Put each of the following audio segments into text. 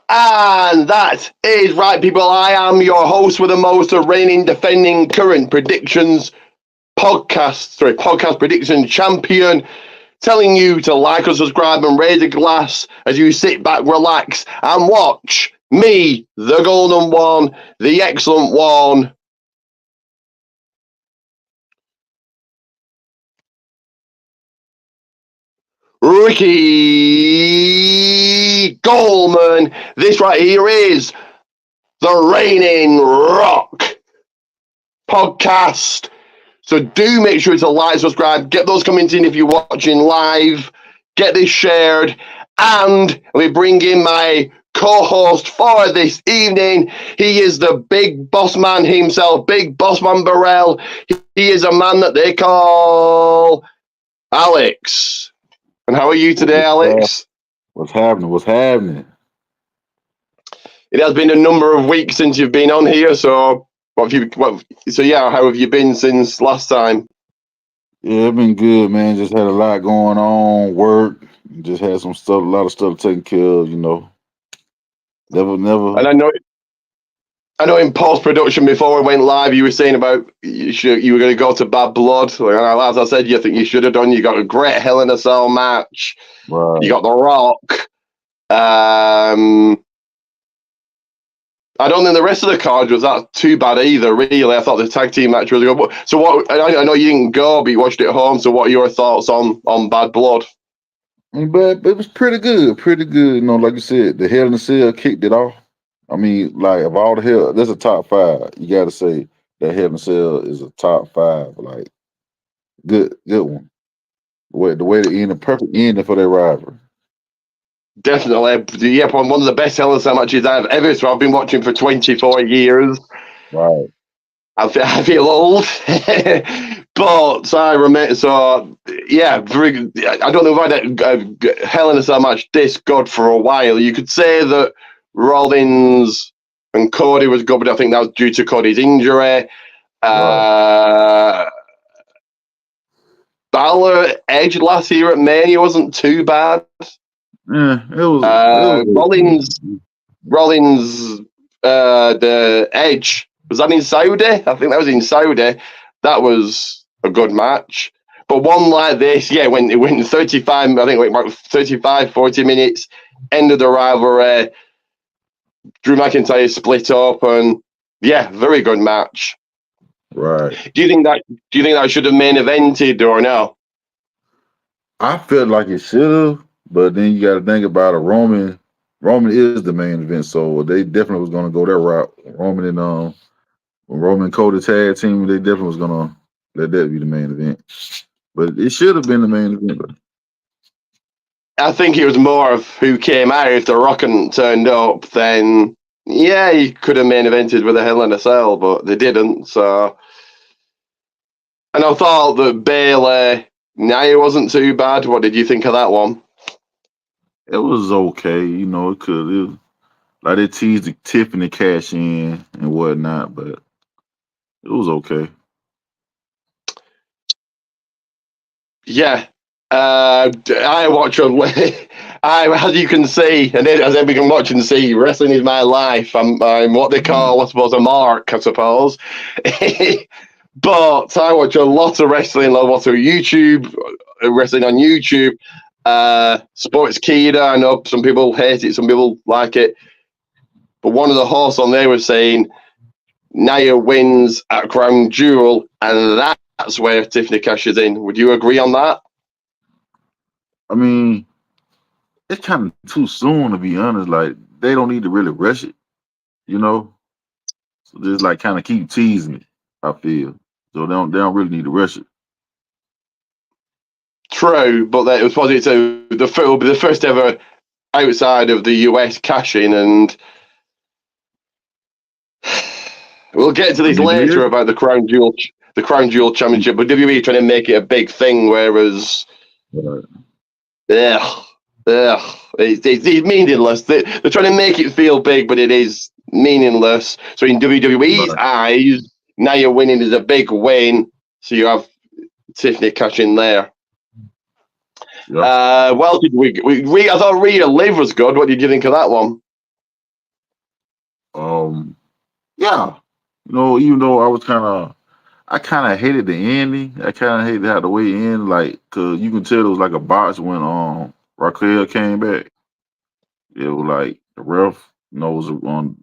And that is right, people. I am your host with the most, reigning, defending, current podcast prediction champion, telling you to like and subscribe and raise a glass as you sit back, relax, and watch me, the golden one, the excellent one, Ricky Goldman. This right here is the Reigning Rock podcast. So do make sure to like, subscribe, get those comments in if you're watching live, get this shared, and we bring in my co-host for this evening. He is the big boss man himself, Big Boss Man Burrell. He is a man that they call Alex. And how are you today, Alex? What's happening? It has been a number of weeks since you've been on here, so how have you been since last time? Yeah, it's been good, man. Just had a lot going on, work. Just had a lot of stuff taken care of, Never. And I know in post-production before we went live, you were saying about you were going to go to Bad Blood. As I said, you think you should have done. You got a great Hell in a Cell match. Right. You got The Rock. I don't think the rest of the card was that too bad either, really. I thought the tag team match was good. So what? I know you didn't go, but you watched it at home. So what are your thoughts on Bad Blood? But it was pretty good. Like you said, the Hell in a Cell kicked it off. I mean, like, of all the hell, there's a top 5. You got to say that Hell in a Cell is a top 5. Like, good one. The way to end, a perfect ending for that rivalry. Definitely, yeah, one of the best Hell in a Cell matches I've ever. So I've been watching for 24 years. Right. I feel old, but I remember. So yeah, I don't know if I had a Hell in a Cell match this good for a while. You could say that Rollins and Cody was good, but I think that was due to Cody's injury. Right. Balor Edge last year at Mania wasn't too bad. Yeah, it was. Rollins, the Edge, was that in Saudi? I think that was in Saudi. That was a good match. But one like this, yeah, when it went 35, I think it went about 35, 40 minutes, end of the rivalry. Drew McIntyre split up, and yeah, very good match. Right. Do you think that should have main evented or no? I felt like it should have, but then you got to think about it. Roman is the main event, so they definitely was going to go that route. Roman Cody tag team, they definitely was going to let that be the main event. But it should have been the main event. But I think it was more of who came out. If The Rock hadn't turned up, then yeah, he could have main evented with a Hell in a Cell, but they didn't. So, and I thought that Bayley Nia wasn't too bad. What did you think of that one? it was okay, like they teased the Tiffany cash in and whatnot, but it was okay. Yeah, I watch on. As you can see, and as everyone can watch and see, wrestling is my life. I'm what they call, I suppose, a mark, I suppose. But I watch a lot of wrestling. I watch YouTube, wrestling on YouTube. Sports Keeda, I know some people hate it, some people like it. But one of the hosts on there was saying Nia wins at Crown Jewel, and that's where Tiffany cashes in. Would you agree on that? I mean, it's kind of too soon, to be honest. Like, they don't need to really rush it, you know. So just like kind of keep teasing it. I feel so they don't really need to rush it. True, but it was positive. Will be the first ever outside of the US cash-in, and we'll get to this later about the Crown Jewel Championship. But WWE trying to make it a big thing, whereas, it's meaningless. They're trying to make it feel big, but it is meaningless. So in WWE's eyes, now you're winning is a big win. So you have Tiffany cashing there. Yeah. Well, did we I thought Rhea Liv was good. What did you think of that one? Yeah, even though I kind of hated the ending. I kind of hated how the way it ended, like, cause you can tell it was like a box when Raquel came back. It was like the ref, was on.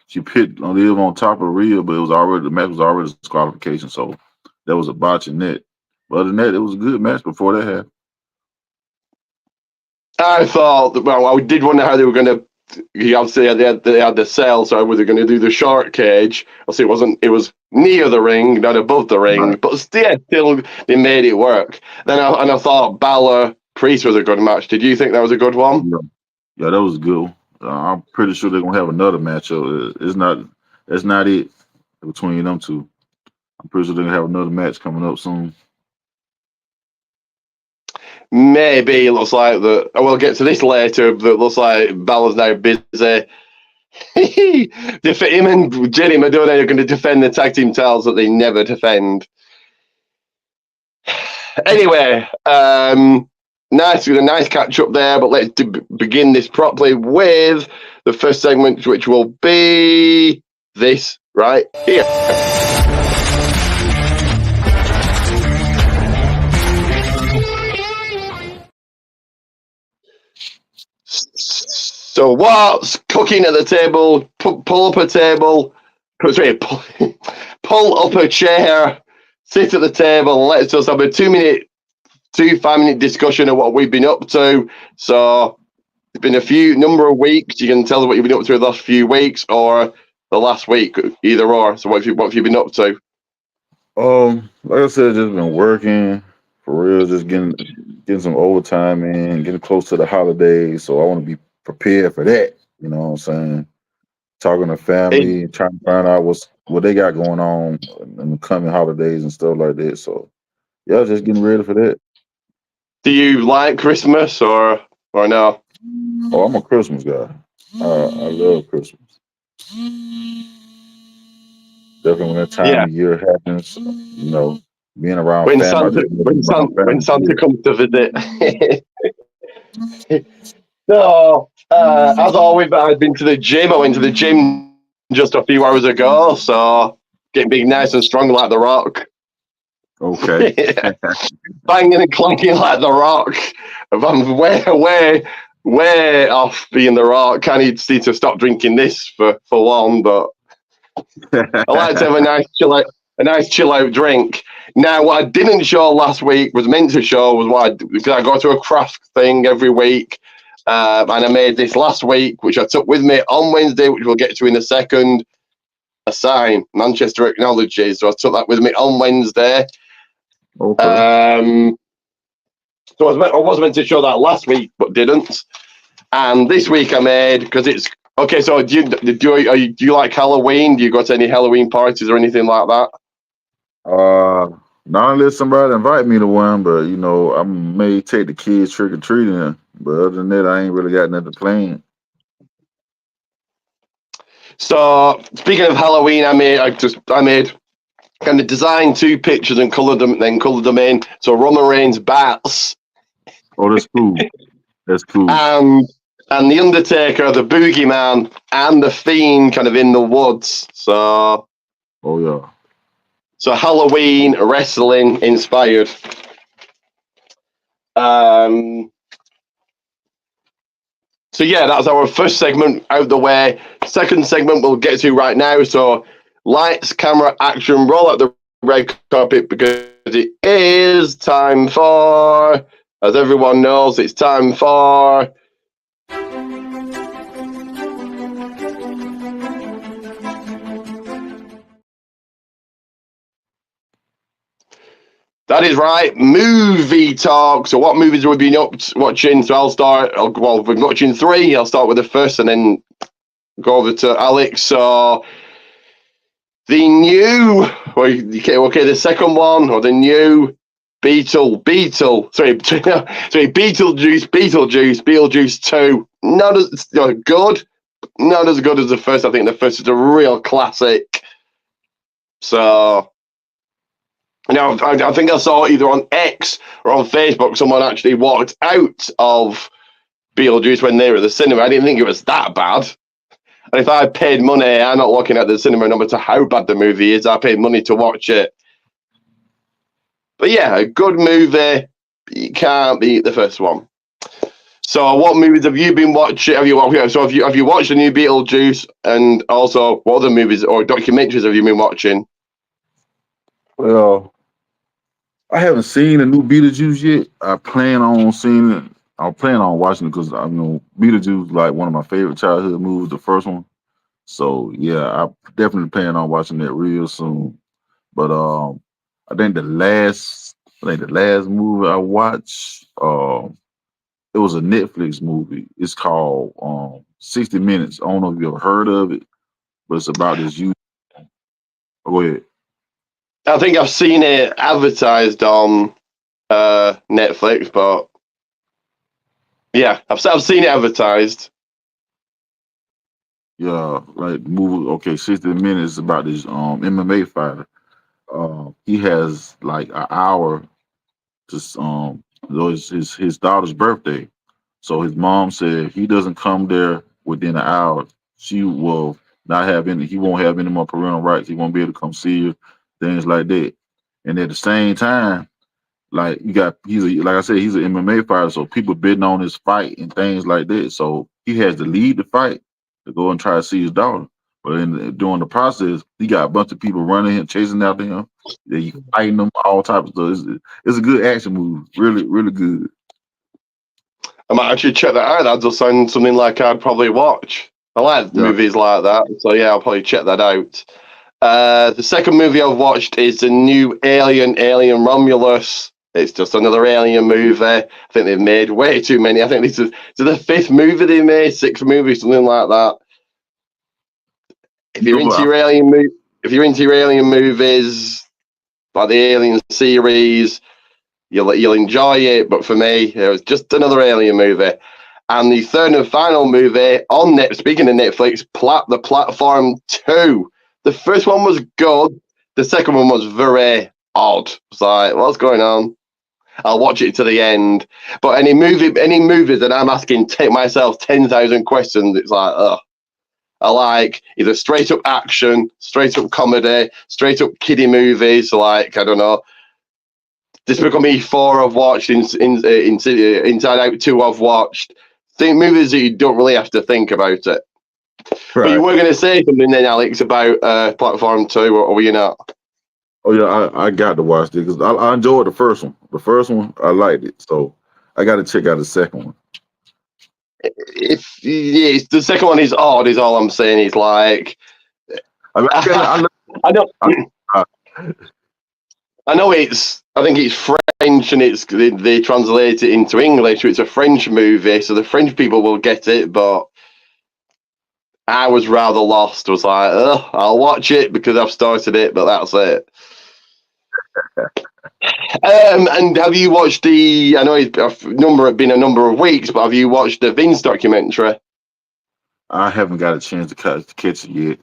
She picked on live on top of Rhea, but the match was already disqualification, so that was a botch in that. But other than that, it was a good match before that happened. I thought that, well, I did wonder how they were going to. Obviously, they had the cell, so were they going to do the short cage? Obviously, it was near the ring, not above the ring, Right. but still they made it work. I thought Balor Priest was a good match. Did you think that was a good one? Yeah, yeah, that was good. I'm pretty sure they're gonna have another matchup. That's not it between them two. I'm pretty sure they're gonna have another match coming up soon. Maybe it looks like that. We'll get to this later. But it looks like Balor's now busy. Him and Jenny Madonna are going to defend the tag team titles that they never defend. Anyway, nice catch up there. But let's begin this properly with the first segment, which will be this right here. So what's cooking at the table? Pull up a table. Sorry, pull up a chair. Sit at the table. And let's just have a 5-minute discussion of what we've been up to. So it's been a number of weeks. You can tell us what you've been up to the last few weeks or the last week, either or. So what have you been up to? Like I said, just been working for real, just getting some overtime in, getting close to the holidays. So I want to be prepared for that. You know what I'm saying? Talking to family, trying to find out what they got going on in the coming holidays and stuff like that. So yeah, just getting ready for that. Do you like Christmas or no? Oh, I'm a Christmas guy. I love Christmas. Definitely when that time Yeah. of year happens, being around family. When Santa comes to visit. So, as always, I've been to the gym. I went to the gym just a few hours ago, so getting big, nice and strong like The Rock. Okay. Banging and clanking like The Rock. I'm way off being The Rock. I need to stop drinking this for one, but I like to have a nice chill out drink. Now, what I didn't show last week was meant to show was because I go to a craft thing every week, and I made this last week, which I took with me on Wednesday, which we'll get to in a second. A sign, Manchester acknowledges. So I took that with me on Wednesday. Okay. So I was meant to show that last week, but didn't. And this week I made, because it's okay. So do you like Halloween? Do you go to any Halloween parties or anything like that? Not unless somebody invite me to one, but I may take the kids trick or treating. But other than that, I ain't really got nothing planned. So speaking of Halloween, I made kind of designed 2 pictures and colored them in. So Roman Reigns bats. Oh, that's cool. That's cool. And the Undertaker, the Boogeyman, and the Fiend kind of in the woods. So. Oh yeah. So Halloween wrestling inspired. So yeah, that's our first segment out the way. Second segment we'll get to right now. So lights, camera, action, roll out the red carpet because it is time for, as everyone knows, it's time for that is right, movie talk. So what movies have we been watching? So I'll start. Well, we're watching 3. I'll start with the first and then go over to Alex. So the new, the second one, or the new Beetlejuice 2. Not as good, not as good as the first. I think the first is a real classic. So. I think I saw either on X or on Facebook someone actually walked out of Beetlejuice when they were at the cinema. I didn't think it was that bad. And if I paid money, I'm not looking at the cinema no matter how bad the movie is. I paid money to watch it. But yeah, a good movie. You can't beat the first one. So, what movies have you been watching? Have you watched the new Beetlejuice? And also, what other movies or documentaries have you been watching? Well, I haven't seen the new Beetlejuice yet. I plan on seeing it. I plan on watching it because Beetlejuice is like one of my favorite childhood movies, the first one. So yeah, I definitely plan on watching that real soon. But I think the last movie I watched, it was a Netflix movie. It's called 60 Minutes. I don't know if you ever heard of it, but it's about this youth. Go ahead. I think I've seen it advertised on Netflix, but yeah, I've seen it advertised. Yeah, like movie. Okay, 60 Minutes is about this MMA fighter. He has like an hour to his daughter's birthday. So his mom said if he doesn't come there within an hour, she will not have any. He won't have any more parental rights. He won't be able to come see her, things like that. And at the same time, like like I said, he's an MMA fighter, so people bidding on his fight and things like that. So he has to lead the fight to go and try to see his daughter. But during the process, he got a bunch of people running him, chasing after him. They fighting them, all types of stuff. It's a good action movie, really, really good. I might actually check that out. That does sound something like I'd probably watch. I like movies like that, so yeah, I'll probably check that out. The second movie I've watched is the new Alien Romulus. It's just another Alien movie. I think they've made way too many. I think this is the fifth movie they made, sixth movie, something like that. If you're into your Alien movies, like the Alien series, you'll enjoy it. But for me, it was just another Alien movie. And the third and final movie on speaking of Netflix, The Platform 2. The first one was good. The second one was very odd. It's like, what's going on? I'll watch it to the end. But any movie that I'm asking myself 10,000 questions, it's like, ugh. I like either straight up action, straight up comedy, straight up kiddie movies. Like, I don't know, Despicable Me 4 I've watched, Inside Out 2 I've watched. Think movies that you don't really have to think about it. Right. But you were going to say something then, Alex, about Platform 2, or were you not? Oh, yeah, I got to watch it because I enjoyed the first one. The first one, I liked it. So I got to check out the second one. The second one is odd, is all I'm saying. It's like... I know I think it's French and they translate it into English, so it's a French movie, so the French people will get it, but I was rather lost. I was like, I'll watch it because I've started it, but that's it. And have you watched I know it's been a number of weeks, but have you watched the Vince documentary? I haven't got a chance to catch it yet.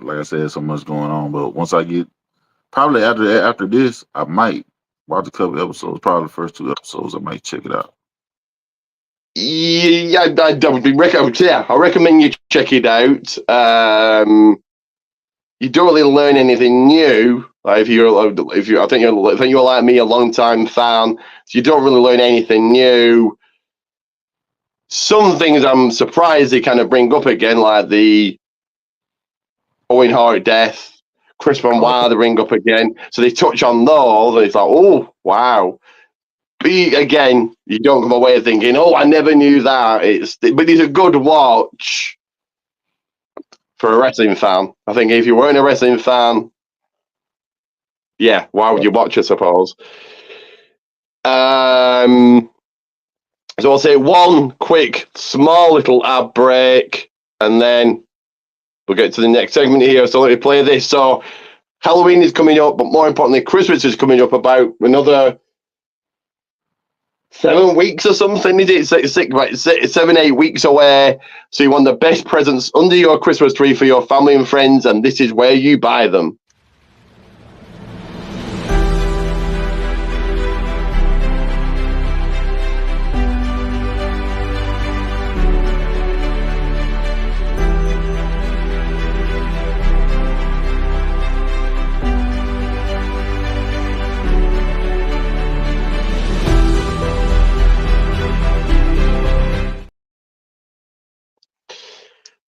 Like I said, so much going on, but once I get, probably after this, I might watch a couple episodes. Probably the first 2 episodes, I might check it out. Yeah, I recommend you check it out. You don't really learn anything new. Like I think you're like me, a long time fan. So you don't really learn anything new. Some things I'm surprised they kind of bring up again, like the Owen Hart death, Chris Benoit, they bring up again. So they touch on those, and it's like, oh wow. But again, you don't come away thinking, oh, I never knew that. But it's a good watch for a wrestling fan. I think if you weren't a wrestling fan, yeah, why would you watch, I suppose? So I'll say one quick, small little ad break, and then we'll get to the next segment here. So let me play this. So Halloween is coming up, but more importantly, Christmas is coming up about another 7 weeks or something. Is it 7, 8 weeks away? So you want the best presents under your Christmas tree for your family and friends, and this is where you buy them.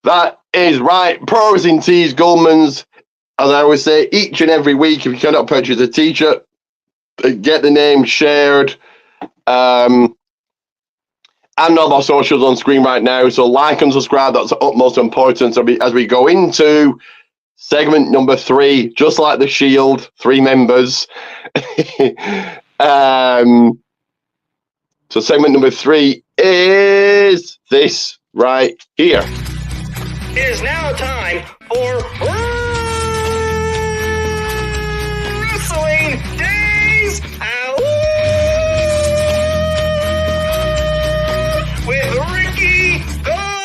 That is right. Pro Wrestling Tees, Goldman's. As I always say, each and every week, if you cannot purchase a t-shirt, get the name shared. And all our socials on screen right now. So like and subscribe. That's the utmost importance as we go into segment number 3, just like the Shield, 3 members. So segment number 3 is this right here. It is now time for Wrestling Days Out with Ricky Goldman.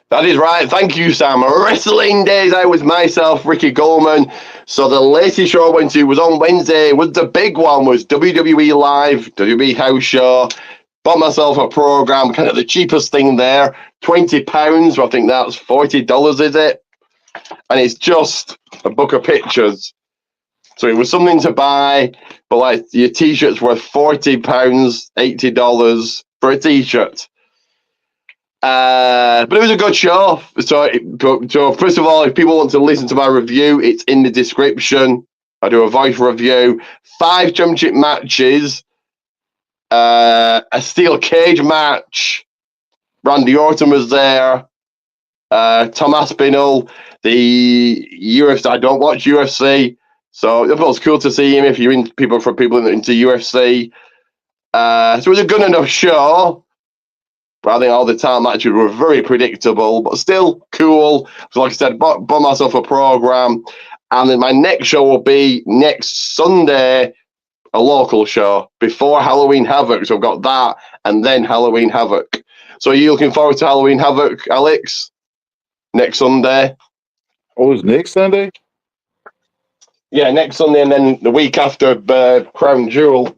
That is right. Thank you, Sam. Wrestling Days Out with myself, Ricky Goldman. So the latest show I went to was on Wednesday. Was the big one was WWE Live, WWE House Show. Bought myself a program, kind of the cheapest thing there, £20. I think that's $40, is it? And it's just a book of pictures. So it was something to buy, but like your t-shirt's worth £40, $80 for a t-shirt. But it was a good show. So first of all, if people want to listen to my review, it's in the description. I do a voice review. 5 championship matches. A steel cage match. Randy Orton was there. Tom Aspinall. The UFC. I don't watch UFC, so it was cool to see him. If you're into people into UFC, so it was a good enough show. But I think all the time matches were very predictable, but still cool. So like I said, bought myself a program, and then my next show will be next Sunday, a local show before Halloween Havoc. So I've got that, and then Halloween Havoc. So are you looking forward to Halloween Havoc, Alex? Next Sunday? Oh, it's next Sunday? Yeah, next Sunday, and then the week after Crown Jewel.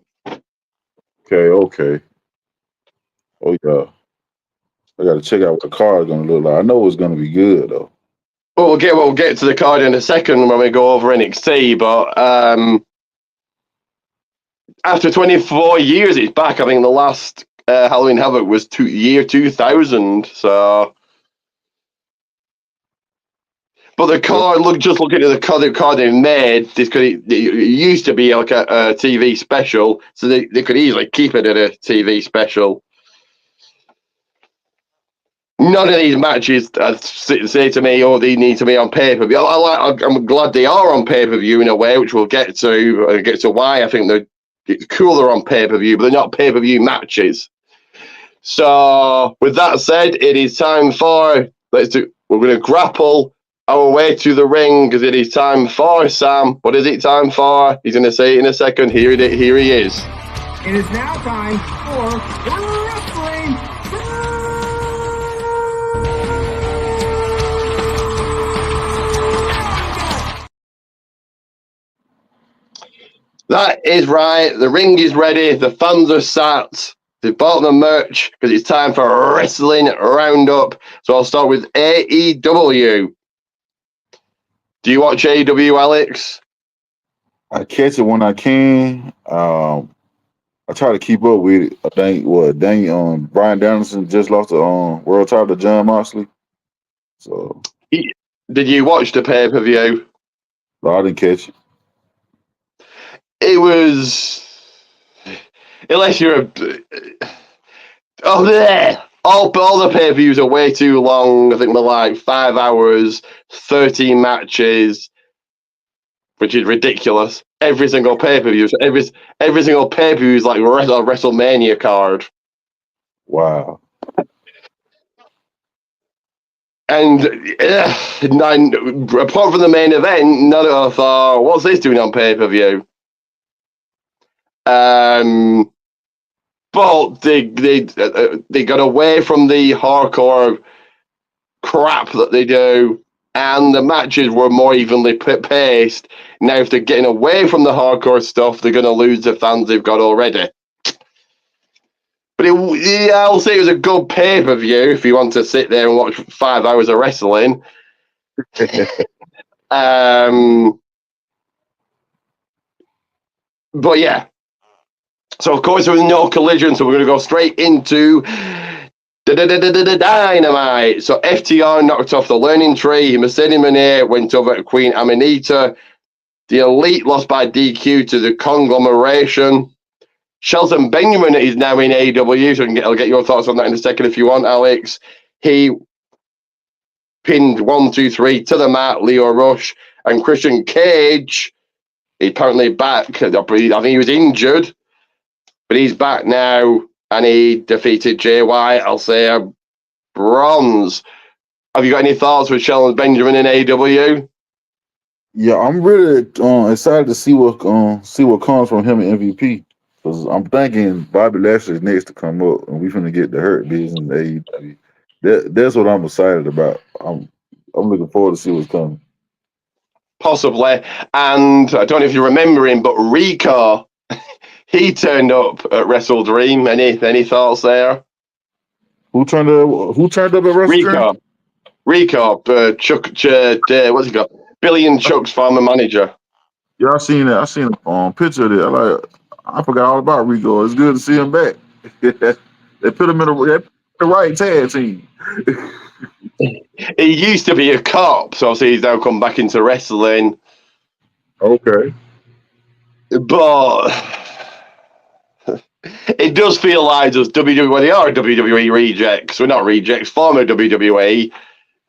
Okay. Oh, yeah. I got to check out what the card is going to look like. I know it's going to be good, though. Well, we'll get to the card in a second when we go over NXT, but after 24 years, it's back. I think the last Halloween Havoc was year 2000. So, but the card, looking at the card they made, it used to be like a TV special, so they could easily keep it at a TV special. None of these matches say to me, "Oh, they need to be on pay-per-view." I'm glad they are on pay-per-view in a way, which we'll get to. Get to why I think it's cooler on pay-per-view, but they're not pay-per-view matches. So, with that said, it is time for we're going to grapple our way to the ring because it is time for Sam. What is it time for? He's going to say it in a second. Here he is. It is now time for Wrestling. That is right. The ring is ready. The fans are sat. They've bought the merch because it's time for Wrestling Roundup. So I'll start with AEW. Do you watch AEW, Alex? I catch it when I can. I try to keep up with it. I think Brian Danielson just lost the world title to John Moxley. So did you watch the pay-per-view? No, I didn't catch it. It was, unless you're all the pay-per-views are way too long. I think they're like 5 hours, 13 matches, which is ridiculous. Every single pay-per-view, every single pay-per-view is like a WrestleMania card. Wow. And apart from the main event, none of us thought, what's this doing on pay-per-view? But they got away from the hardcore crap that they do, and the matches were more evenly paced. Now, if they're getting away from the hardcore stuff, they're going to lose the fans they've got already. But I'll say it was a good pay-per-view if you want to sit there and watch 5 hours of wrestling. But yeah. So, of course, there was no collision, so we're going to go straight into Dynamite. So, FTR knocked off the Learning Tree. Mercedes Moné went over to Queen Amanita. The Elite lost by DQ to the Conglomeration. Shelton Benjamin is now in AEW, so I'll get your thoughts on that in a second if you want, Alex. He pinned 1, 2, 3 to the mat, Leo Rush, and Christian Cage. He's apparently back. I think he was injured, but he's back now, and he defeated Jay White. I'll say a bronze. Have you got any thoughts with Shelton Benjamin in AEW? Yeah, I'm really excited to see what comes from him in MVP. Because I'm thinking Bobby Lashley is next to come up, and we finna get the Hurt Business in AEW. That's what I'm excited about. I'm looking forward to see what's coming. Possibly. And I don't know if you remember him, but Rico, he turned up at Wrestle Dream. Any thoughts there? Who turned up at Wrestle Dream? Rico, Chuck, what's he got? Billy and Chuck's former manager. Yeah, I seen that. I seen a picture of it. I forgot all about Rico. It's good to see him back. They put him in the right tag team. He used to be a cop, so obviously he's now come back into wrestling. Okay. But it does feel like just WWE. They are WWE rejects. We're not rejects. Former WWE.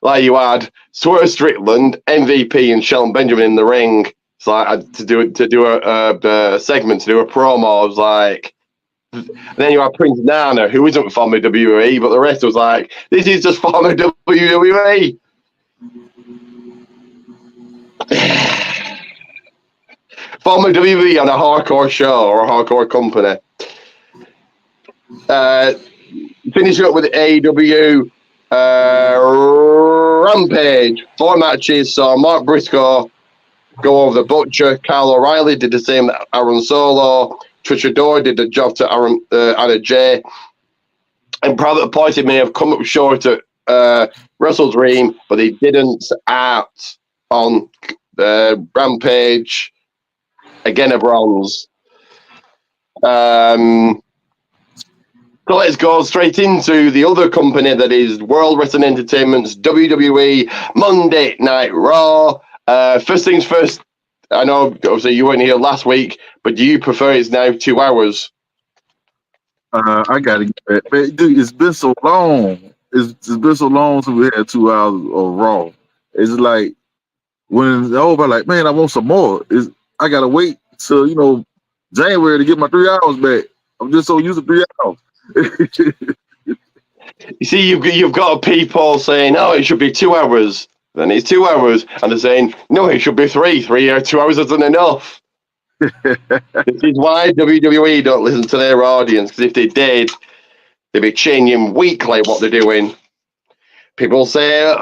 Like you had Swerve Strickland, MVP, and Shelton Benjamin in the ring. It's like to do a segment, to do a promo. I was like, and then you had Prince Nana, who isn't former WWE, but the rest was like, this is just former WWE. Former WWE on a hardcore show or a hardcore company. Finishing up with AEW Rampage. 4 matches. So Mark Briscoe go over the Butcher. Kyle O'Reilly did the same to Aaron Solo. Trish Adora did the job to Anna Jay. And Private Party may have come up short at Wrestle Dream, but they didn't out on Rampage. Again, a bronze. So let's go straight into the other company that is World Wrestling Entertainment's WWE Monday Night Raw. First things first, I know obviously you weren't here last week, but do you prefer it's now 2 hours? I gotta get that. Man, dude, it's been so long. It's been so long since we had 2 hours of Raw. It's like when it's over, like, man, I want some more. I gotta wait till January to get my 3 hours back. I'm just so used to 3 hours. You see, you've got people saying, "Oh, it should be 2 hours." Then it's 2 hours, and they're saying, "No, it should be 3. 2 hours isn't enough." This is why WWE don't listen to their audience, because if they did, they'd be changing weekly what they're doing. People say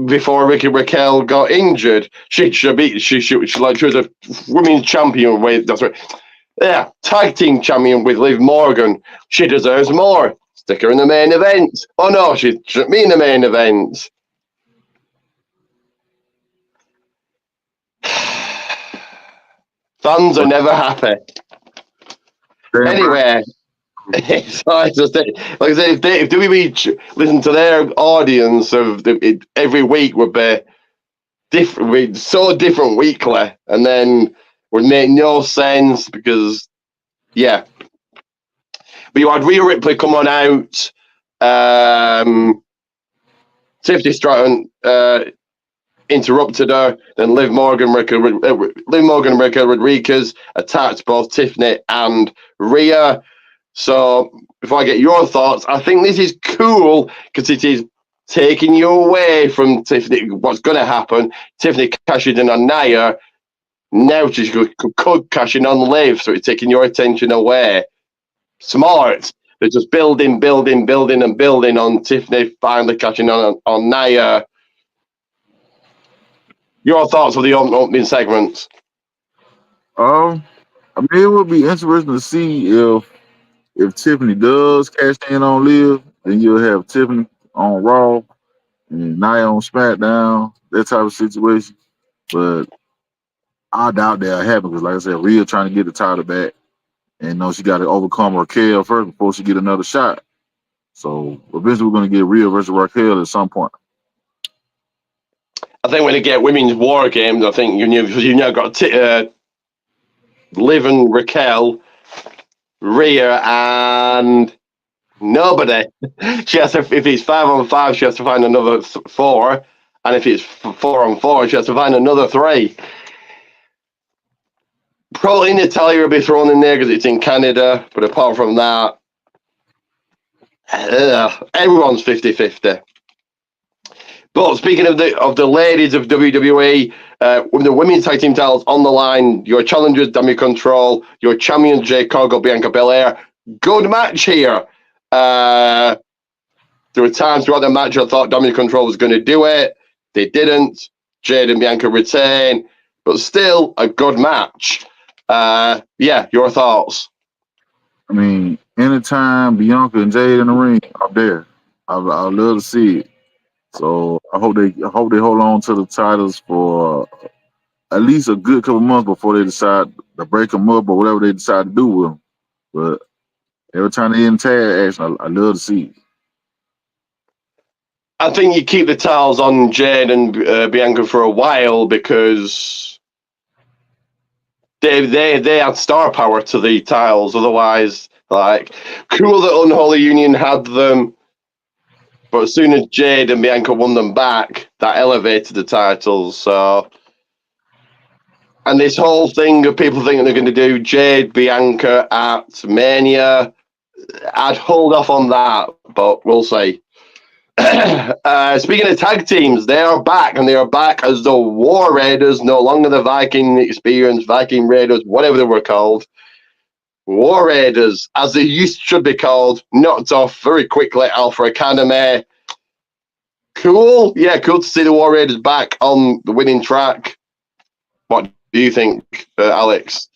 before Ricky Raquel got injured, she was a women's champion with tag team champion with Liv Morgan. She deserves more. Stick her in the main event. Oh no, she shouldn't be in the main event. Fans are never happy. Anyway, so I just like I said, if WWE listen to their audience every week would be different, so different weekly, and then would make no sense because But you had Rhea Ripley come on out. Tiffany Stratton interrupted her. Then Liv Morgan and Raquel Rodriguez attacked both Tiffany and Rhea. So before I get your thoughts, I think this is cool because it is taking you away from Tiffany. What's going to happen? Tiffany cashes in on Nia. Now she's could cash in on Liv, so it's taking your attention away. Smart. They're just building on Tiffany finally catching on Nia. Your thoughts of the opening segments? I mean, it would be interesting to see if Tiffany does cash in on Liv, then you'll have Tiffany on Raw and Nia on SmackDown, that type of situation. But I doubt that'll happen because, like I said, Rhea trying to get the title back. and she got to overcome Raquel first before she get another shot. So eventually, we're gonna get Rhea versus Raquel at some point. I think when they get women's war games, I think you've now got Liv and Raquel, Rhea, and nobody. She has to, if it's 5-on-5, she has to find another 4, and if it's 4-on-4, she has to find another 3. Probably Natalia will be thrown in there because it's in Canada, but apart from that, everyone's 50-50. But speaking of the ladies of WWE, with the women's tag team titles on the line, your challengers, Damage Control, your champions, Jade Cargill, Bianca Belair. Good match here. There were times throughout the match I thought Damage Control was going to do it. They didn't. Jade and Bianca retain, but still a good match. Yeah, your thoughts? I mean, anytime Bianca and Jade in the ring, I'm there. I love to see it. So I hope they hold on to the titles for at least a good couple months before they decide to break them up or whatever they decide to do with them. But every time they in tag action, I love to see it. I think you keep the titles on Jade and Bianca for a while because they add star power to the titles. Otherwise, like, cool that Unholy Union had them, but as soon as Jade and Bianca won them back, that elevated the titles. So, and this whole thing of people thinking they're going to do Jade, Bianca at Mania, I'd hold off on that, but we'll see. Speaking of tag teams, they are back, and they are back as the War Raiders, no longer the Viking Experience, Viking Raiders, whatever they were called. War Raiders, as they should be called, knocked off very quickly Alpha Academy. Cool. Yeah, cool to see the War Raiders back on the winning track. What do you think, Alex?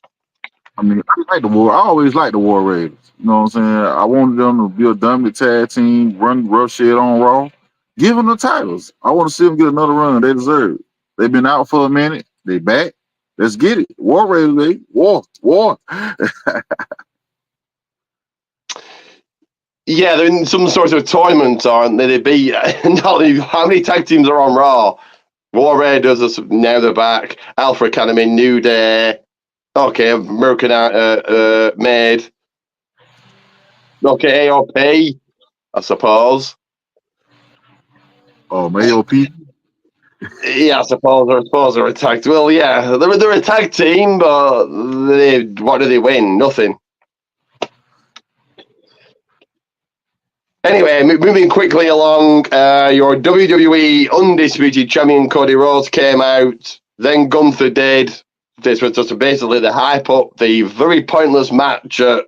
I mean, I like the War. I always like the War Raiders. You know what I'm saying? I wanted them to be a dominant tag team, run rough shit on Raw. Give them the titles. I want to see them get another run. They deserve it. They've been out for a minute. They back. Let's get it. War Raiders, baby. War. Yeah, they're in some sort of tournament, aren't they? They beat how many tag teams are on Raw? War Raiders are now they're back. Alpha Academy, New Day. Okay, American Made. Okay, AOP, I suppose. Oh, Mayo P. Yeah, I suppose they're a tag. Well, yeah, they're a tag team, but what do they win? Nothing. Anyway, moving quickly along, your WWE Undisputed Champion Cody Rhodes came out, then Gunther did. This was just basically the hype up the very pointless match at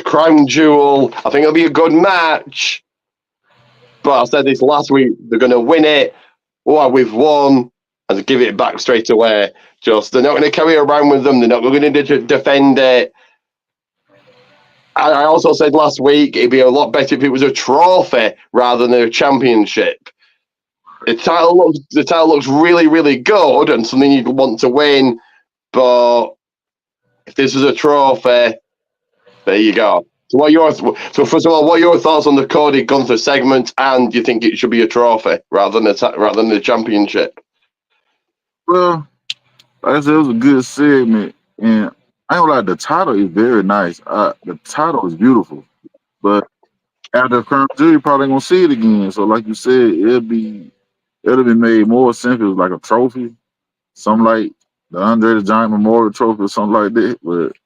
Crown Jewel. I think it'll be a good match. But I said this last week, they're going to win it. Oh, we've won. And give it back straight away. They're not going to carry around with them. They're not going to defend it. I also said last week it'd be a lot better if it was a trophy rather than a championship. The title looks really, really good and something you'd want to win. But if this is a trophy, there you go. So first of all, what are your thoughts on the Cody Gunther segment? And do you think it should be a trophy rather than the championship? Well, like I said, it was a good segment, and I ain't gonna lie, the title is very nice. The title is beautiful, but after Crown Jewel, you probably ain't gonna see it again. So, like you said, it'll be made more sense if it was like a trophy, something like the Andre the Giant Memorial Trophy or something like that. But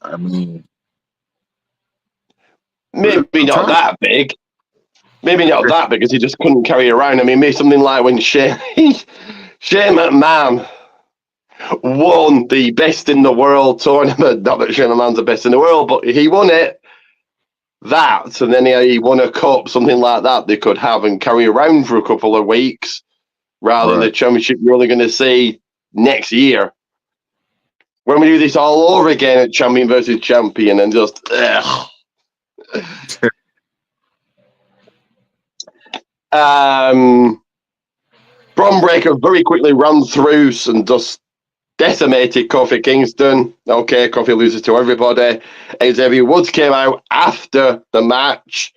I mean, Maybe not that big. Maybe not that big because he just couldn't carry it around. I mean, maybe something like when Shane McMahon won the Best in the World tournament. Not that Shane McMahon's the best in the world, but he won it. That, and then he won a cup, something like that they could have and carry around for a couple of weeks rather than the championship you're only going to see next year. When we do this all over again at champion versus champion and just, Braun Breaker very quickly ran through and just decimated Kofi Kingston. Okay, Kofi loses to everybody. Xavier Woods came out after the match.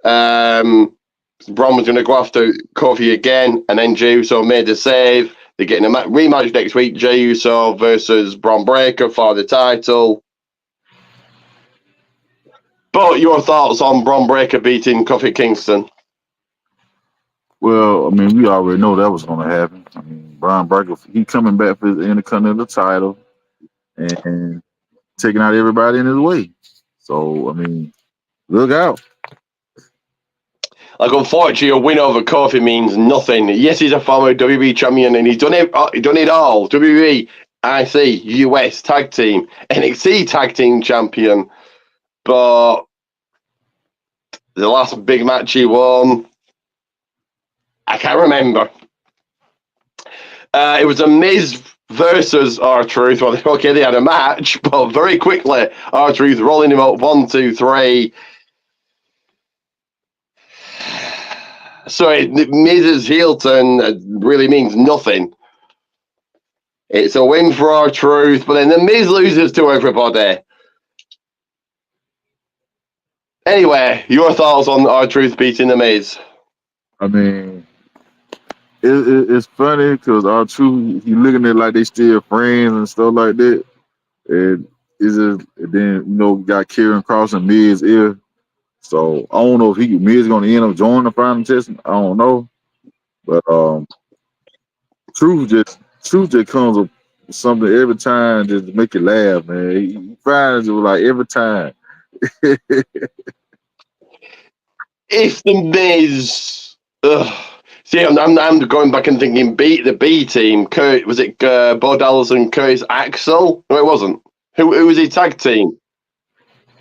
Braun was going to go after Kofi again, and then Jey Uso made the save. They're getting a rematch next week, Jey Uso versus Braun Breaker for the title. But your thoughts on Braun Breaker beating Kofi Kingston? Well, I mean, we already know that was going to happen. I mean, Braun Breaker, he coming back for his Intercontinental title and taking out everybody in his way. So, I mean, look out. Like, unfortunately, a win over Kofi means nothing. Yes, he's a former WWE champion, and he's done it all. WWE, IC, US Tag Team, NXT Tag Team champion. But the last big match he won, I can't remember. It was a Miz versus R-Truth. Well, okay, they had a match, but very quickly, R-Truth rolling him up 1, 2, 3. So Miz's heel turn really means nothing. It's a win for R-Truth, but then the Miz loses to everybody. Anyway, your thoughts on R-Truth beating the Miz? I mean, it's funny because R-Truth, he looking at it like they still friends and stuff like that. And then, got Kieran Cross and Miz ear. So I don't know if Miz going to end up joining the final test. I don't know. But Truth just comes with something every time just to make you laugh, man. He finds it like every time. If the Miz, see, I'm going back and thinking, beat the B team. Was it Bo Dallas and Curtis Axel? No, it wasn't. Who was his tag team?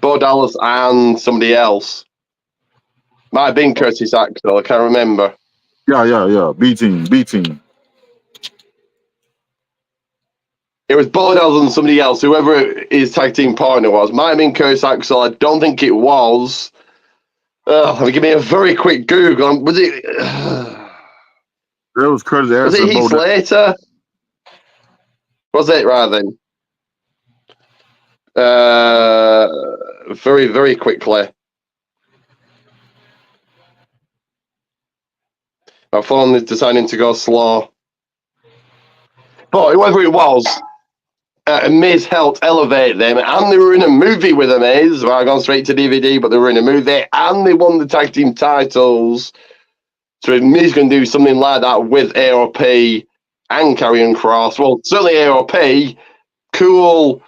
Bo Dallas and somebody else. Might have been Curtis Axel. I can't remember. Yeah. B team. It was Bo Dallas and somebody else. Whoever his tag team partner was. Might have been Curtis Axel. I don't think it was. Give me a very quick Google. Was it? That was Curtis Axel. Was it Heath Slater? Was it rather than? Very, very quickly. My phone is deciding to go slow. But whoever it was, Miz helped elevate them, and they were in a movie with the Miz. Well, I gone straight to DVD, but they were in a movie, and they won the tag team titles. So Miz can do something like that with AOP and Karrion Kross. Well, certainly AOP, cool.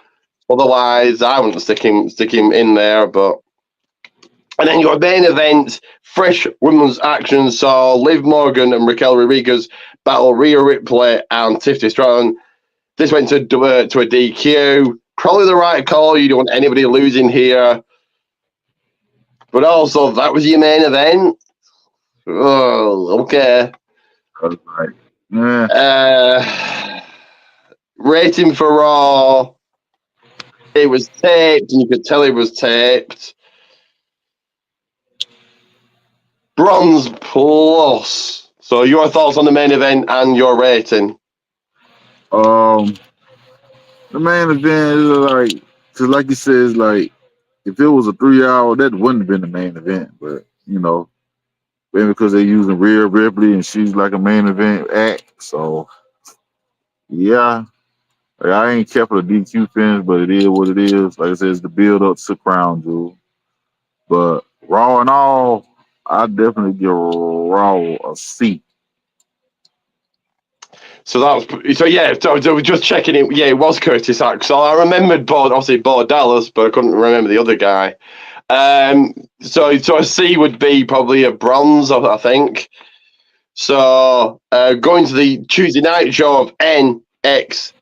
Otherwise, I wouldn't stick him in there. But and then your main event, fresh women's action, saw Liv Morgan and Raquel Rodriguez battle Rhea Ripley and Tiffany Stratton. This went to a DQ. Probably the right call. You don't want anybody losing here. But also, that was your main event. Oh, okay. Rating for Raw. It was taped, and you could tell it was taped. Bronze plus. So your thoughts on the main event and your rating? The main event is like, cause like you said, it's like if it was a 3-hour, that wouldn't have been the main event. But maybe because they're using Rhea Ripley and she's like a main event act. So yeah, I ain't care for the DQ finish, but it is what it is. Like I said, it's the build up to Crown Jewel. But Raw and all, I definitely give Raw a C. So just checking it. Yeah, it was Curtis Axel. I remembered Bo Dallas, but I couldn't remember the other guy. So a C would be probably a bronze, I think. So going to the Tuesday night show of NXT,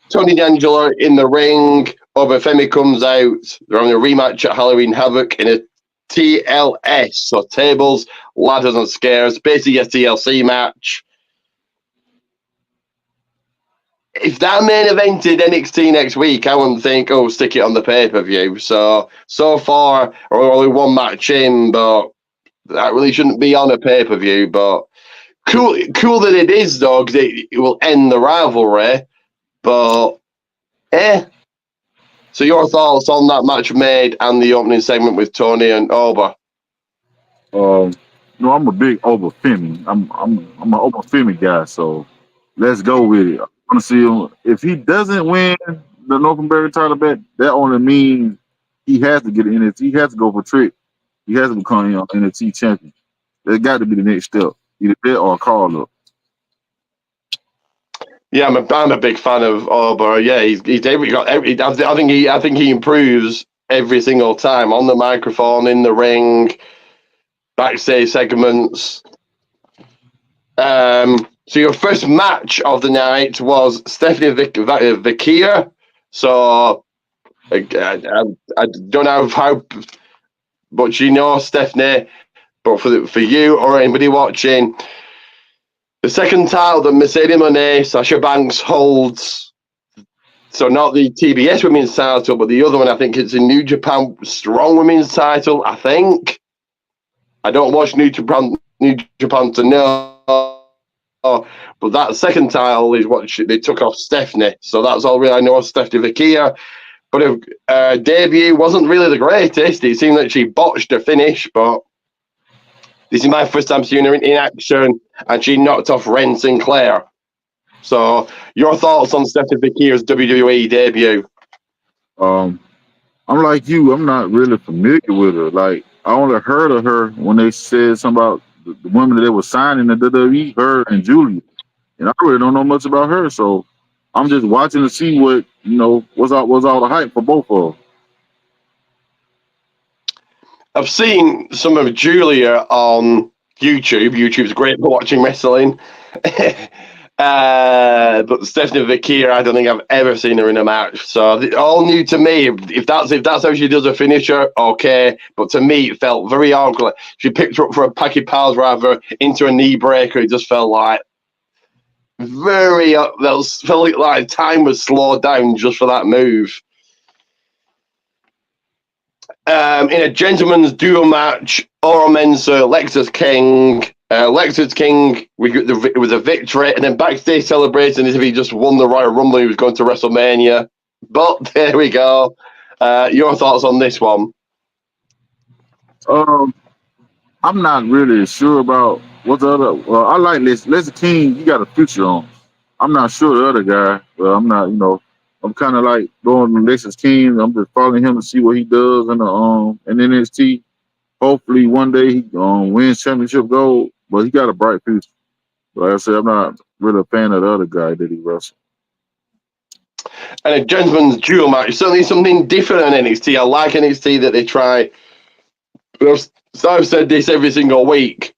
Tony D'Angelo in the ring. Oba Femi comes out. They're having a rematch at Halloween Havoc in a TLS, so tables, ladders, and scares. Basically, a TLC match. If that main evented NXT next week, I wouldn't think, stick it on the pay-per-view. So far, we're only one match in, but that really shouldn't be on a pay-per-view. But Cool that it is though, because it will end the rivalry. But So your thoughts on that match made and the opening segment with Tony and Oba? No, I'm a big Obafemi. I'm an Obafemi guy, so let's go with it. I want to see him. If he doesn't win the North American title back, that only means he has to get an NXT. He has to go for Trick. He has to become NXT champion. That got to be the next step, either that or a call up. Yeah, I'm a big fan of Oba. Yeah, he's got every. I think he improves every single time on the microphone, in the ring, backstage segments. So your first match of the night was Stephanie Vikia. So I don't know how much you know Stephanie, but for you or anybody watching, the second title that Mercedes Moné, Sasha Banks holds, so not the TBS Women's title, but the other one, I think it's a New Japan Strong Women's title, I think. I don't watch New Japan to know, but that second title is what they took off Stephanie. So that's all really I know of Stephanie Vikia. But her debut wasn't really the greatest. It seemed like she botched her finish, but this is my first time seeing her in action, and she knocked off Ren Sinclair. So, your thoughts on Stephanie Vikia's WWE debut? I'm like you. I'm not really familiar with her. Like, I only heard of her when they said something about the women that they were signing the WWE, her and Julia. And I really don't know much about her. So I'm just watching to see what, what's all the hype for both of them. I've seen some of Julia on YouTube. YouTube's great for watching wrestling. But Stephanie Vikia, I don't think I've ever seen her in a match. So all new to me. If that's how she does a finisher, okay. But to me, it felt very awkward. She picked her up for a Packy Pals rather into a knee breaker. It just felt like felt like time was slowed down just for that move. In a gentleman's duel match, Oro Mensah, Lexus King. Lexus King, it was a victory, and then backstage celebrating as if he just won the Royal Rumble. He was going to WrestleMania, but there we go. Your thoughts on this one? I'm not really sure about what the other. Well, I like Lexus King. You got a future on. I'm not sure the other guy. But I'm not. I'm kind of like going to Lexus King. I'm just following him to see what he does in NXT. Hopefully one day he wins championship gold. But he got a bright future. Like I said, I'm not really a fan of the other guy that he wrestled. And a gentleman's duel match, certainly something different on NXT. I like NXT that they try. I've said this every single week.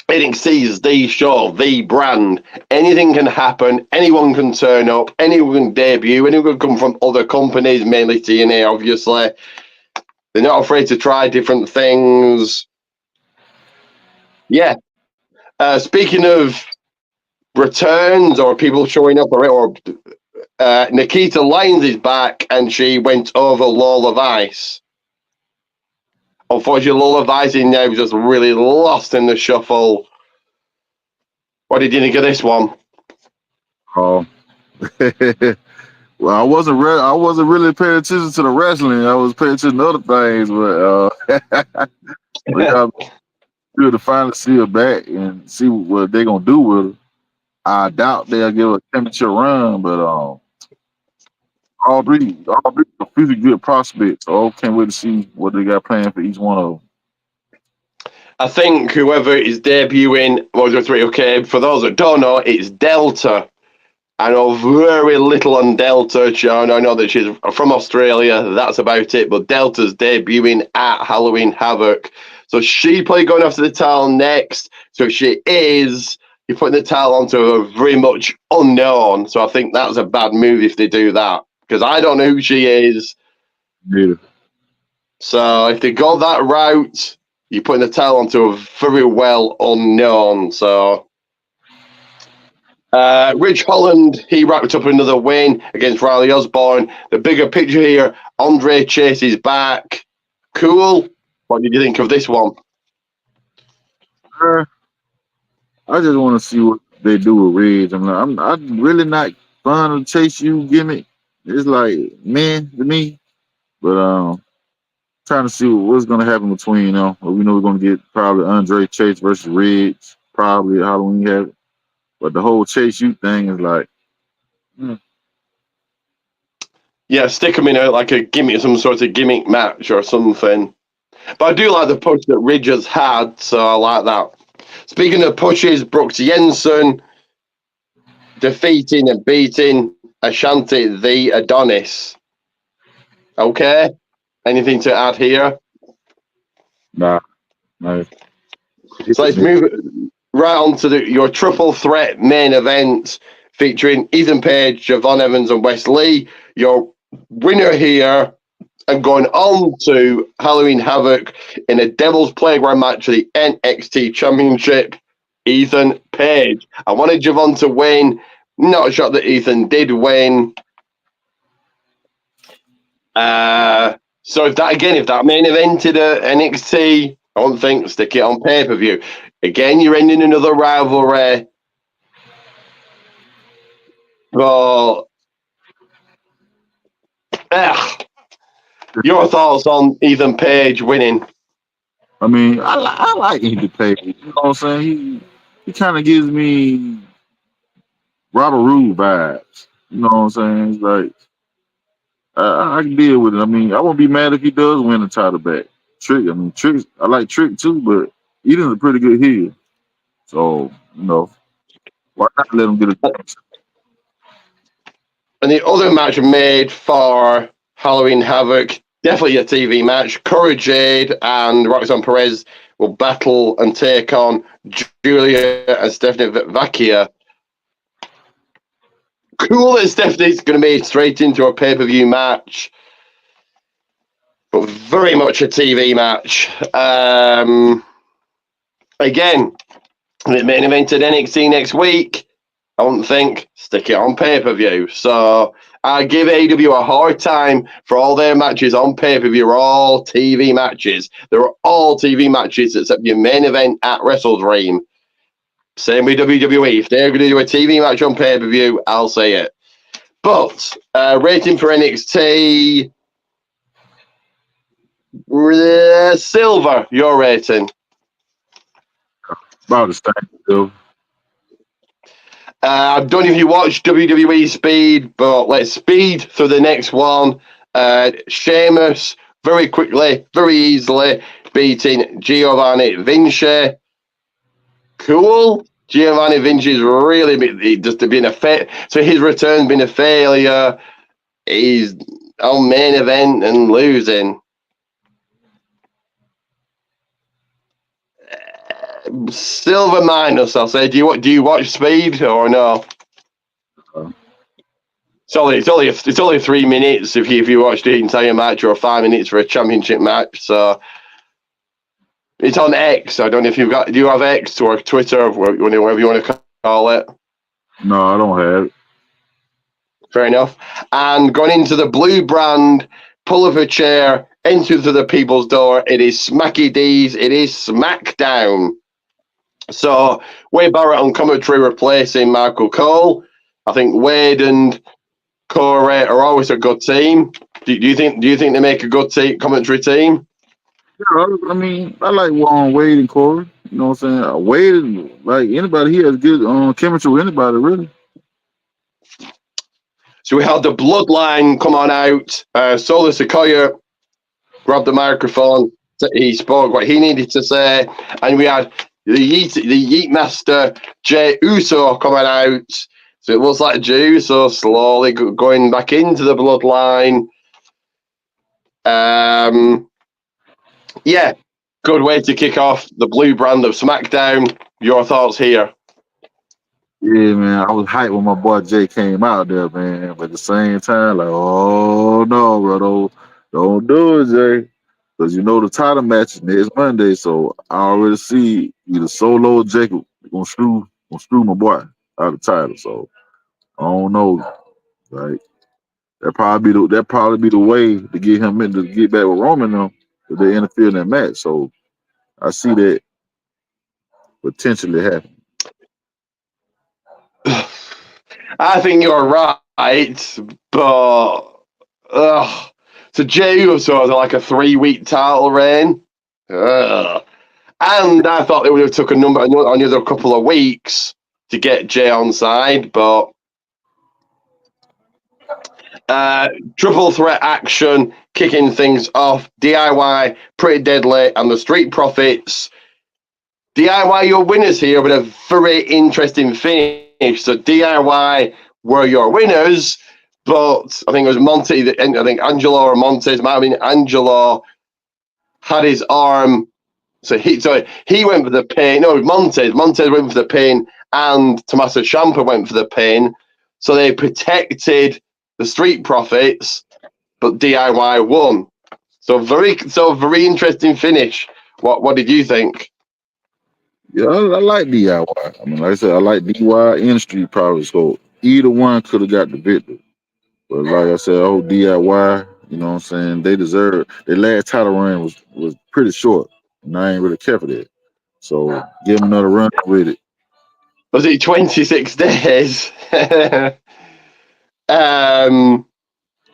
NXT is the show, the brand. Anything can happen. Anyone can turn up. Anyone can debut. Anyone can come from other companies, mainly TNA, obviously. They're not afraid to try different things. Yeah. Speaking of returns or people showing up, or Nikita Lyons is back, and she went over Lola Vice. Unfortunately, Lola Vice in there was just really lost in the shuffle. What did you think of this one? Oh, well, I wasn't really paying attention to the wrestling. I was paying attention to other things, but we got to finally see her back and see what they're gonna do with her. I doubt they'll give her a championship run, but all three are pretty good prospects. So I can't wait to see what they got planned for each one of them. I think whoever is debuting, okay, for those that don't know, it's Delta. I know very little on Delta, Sean. I know that she's from Australia. That's about it. But Delta's debuting at Halloween Havoc. So she's probably going after the title next. So if she is, you're putting the title onto a very much unknown. So I think that's a bad move if they do that. Because I don't know who she is. Yeah. So if they go that route, you're putting the title onto a very well unknown. So Rich Holland, he wrapped up another win against Riley Osborne. The bigger picture here, Andre Chase is back. Cool. What did you think of this one? I just want to see what they do with Reg. I'm really not fond of Chase U gimmick. It's like man to me, but trying to see what's gonna happen between them. We know we're gonna get probably Andre Chase versus Reg, probably at Halloween Havoc. But the whole Chase U thing is like, Yeah, stick them in like a gimmick, some sort of gimmick match or something. But I do like the push that Ridge has had, so I like that. Speaking of pushes, Brooks Jensen defeating and beating Ashanti the Adonis. Okay, anything to add here? nah. Nah. So let's move right on to your triple threat main event featuring Ethan Page, Javon Evans, and Wes Lee. Your winner here and going on to Halloween Havoc in a Devil's Playground match for the NXT Championship, Ethan Page. I wanted Javon to win. Not sure that Ethan did win. So if that main evented at NXT, I don't think stick it on pay-per-view. Again, you're ending another rivalry. But your thoughts on Ethan Page winning? I mean, I like Ethan Page. You know what I'm saying? He kind of gives me Robert Roode vibes. You know what I'm saying? It's like I can deal with it. I mean, I won't be mad if he does win the title back. Trick, I like Trick too, but Eden's a pretty good heel. So, why not let him get a chance? And the other match made for Halloween Havoc, definitely a TV match. Cora Jade and Roxanne Perez will battle and take on Julia and Stephanie Vacchia. Cool that Stephanie's going to be straight into a pay-per-view match, but very much a TV match. Again, the main event at NXT next week. I don't think stick it on pay-per-view. So I give AEW a hard time for all their matches on pay-per-view are all TV matches. They're all TV matches except your main event at WrestleDream. Same with WWE. If they're going to do a TV match on pay-per-view, I'll say it. But rating for NXT, Silver, your rating. About the same, still. I don't know if you watch WWE Speed, but let's speed through the next one. Sheamus, very quickly, very easily, beating Giovanni Vinci. Cool. Giovanni Vinci's really just been a so his return's been a failure. He's on main event and losing. Silver minus, I'll say. Do you watch Speed or no? It's only 3 minutes if you watch the entire match, or 5 minutes for a championship match. So it's on X. I don't know if do you have X or Twitter, whatever you want to call it? No, I don't have it. Fair enough. And going into the blue brand, pull up a chair, enter through the people's door. It is Smacky D's. It is SmackDown. So Wade Barrett on commentary replacing Michael Cole. I think Wade and Corey are always a good team. Do you think they make a good commentary team? Yeah, I mean, I like Wade and Corey. You know what I'm saying? Wade, like anybody, he has good chemistry with anybody, really. So we had the Bloodline come on out. Solo Sequoia grabbed the microphone. He spoke what he needed to say, and we had the Yeet Master Jey Uso coming out. So it looks like Jey Uso slowly going back into the Bloodline. Yeah, good way to kick off the blue brand of SmackDown. Your thoughts here? Yeah, man, I was hyped when my boy Jay came out there, man. But at the same time, like, oh no, bro, don't do it, Jay. Because the title match is next Monday, so I already see either Solo or Jacob gonna screw my boy out of the title. So I don't know. Like that probably be the way to get him in to get back with Roman now if they interfere in that match. So I see that potentially happening. I think you're right, but so Jey Uso has like a 3-week title reign. Ugh. And I thought they would have took another couple of weeks to get Jay on side, but triple threat action, kicking things off. DIY, Pretty Deadly, and the Street Profits. DIY, your winners here with a very interesting finish. So DIY were your winners, but I think it was Monte. I think Angelo or Montez, might have been Angelo, had his arm. So he went for the pin. No, Montez went for the pin, and Tommaso Ciampa went for the pin. So they protected the Street Profits, but DIY won. So very interesting finish. What did you think? Yeah, I like DIY. I mean, like I said, I like DIY and Street Profits. So either one could have got the victory. But like I said, DIY, you know what I'm saying? They deserve their last title run was pretty short. And I ain't really care for that. So give them another run with it. Was it 26 days?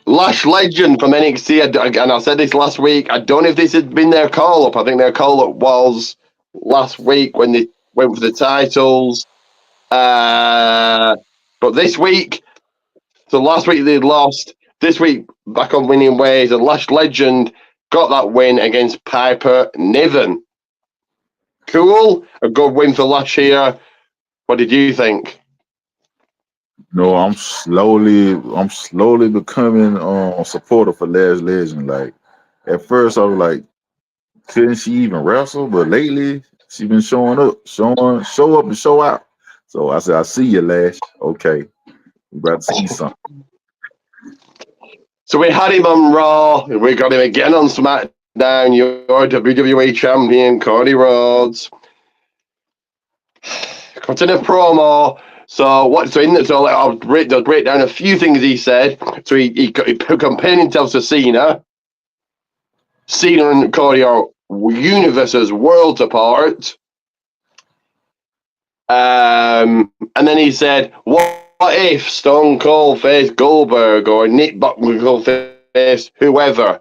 Lash Legend from NXT, and I said this last week. I don't know if this had been their call up. I think their call up was last week when they went for the titles. But this week, so last week they'd lost. This week, back on winning ways, and Lash Legend got that win against Piper Niven. Cool. A good win for Lash here. What did you think? No, I'm slowly becoming a supporter for Lash Legend. Like at first I was like, couldn't she even wrestle? But lately she been showing up, show up and show out. So I said, I see you, Lash. Okay. We about to see something. So we had him on Raw. We got him again on SmackDown. Your WWE champion, Cody Rhodes. Cut in a promo. So I'll break down a few things he said. So he compared himself to Cena. Cena and Cody are universes, worlds apart. And then he said, "What if Stone Cold faced Goldberg or Nick Bockwinkel faced whoever?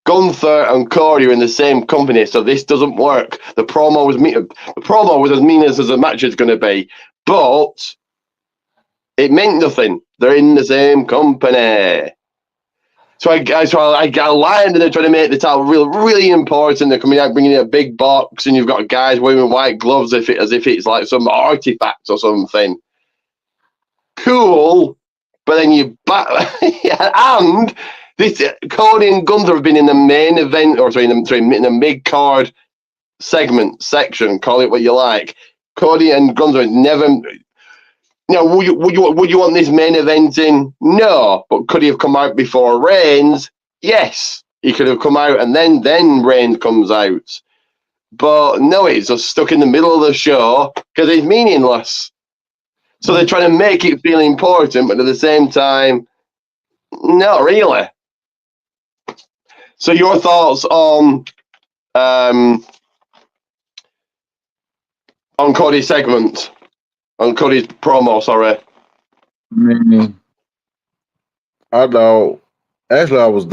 Gunther and Cody are in the same company, so this doesn't work." The promo was as meaningless as the match is going to be, but it meant nothing. They're in the same company. So I lined and they're trying to make the title really important. They're coming out bringing in a big box, and you've got guys wearing white gloves as if it's like some artifact or something. Cool, but then you back and this Cody and Gunther have been in the main event, or in the mid card section. Call it what you like. Cody and Gunther never. Now, would you want this main eventing? No, but could he have come out before Reigns? Yes, he could have come out and then Reigns comes out. But no, it's just stuck in the middle of the show because it's meaningless. So they're trying to make it feel important, but at the same time, not really. So your thoughts on Cody's segment? On Cody's promo, sorry. I mean, I was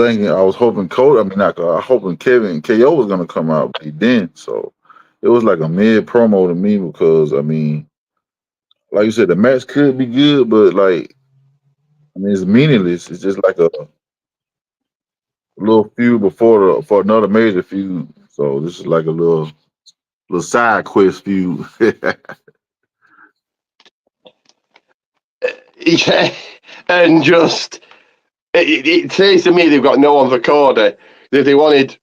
hoping hoping Kevin KO was gonna come out, but he didn't. So it was like a mid promo to me because I mean, like you said, the match could be good, but like I mean, it's meaningless. It's just like a little feud for another major feud. So this is like a little side quest feud. Yeah, and just it says to me they've got no one for Cody. If they wanted,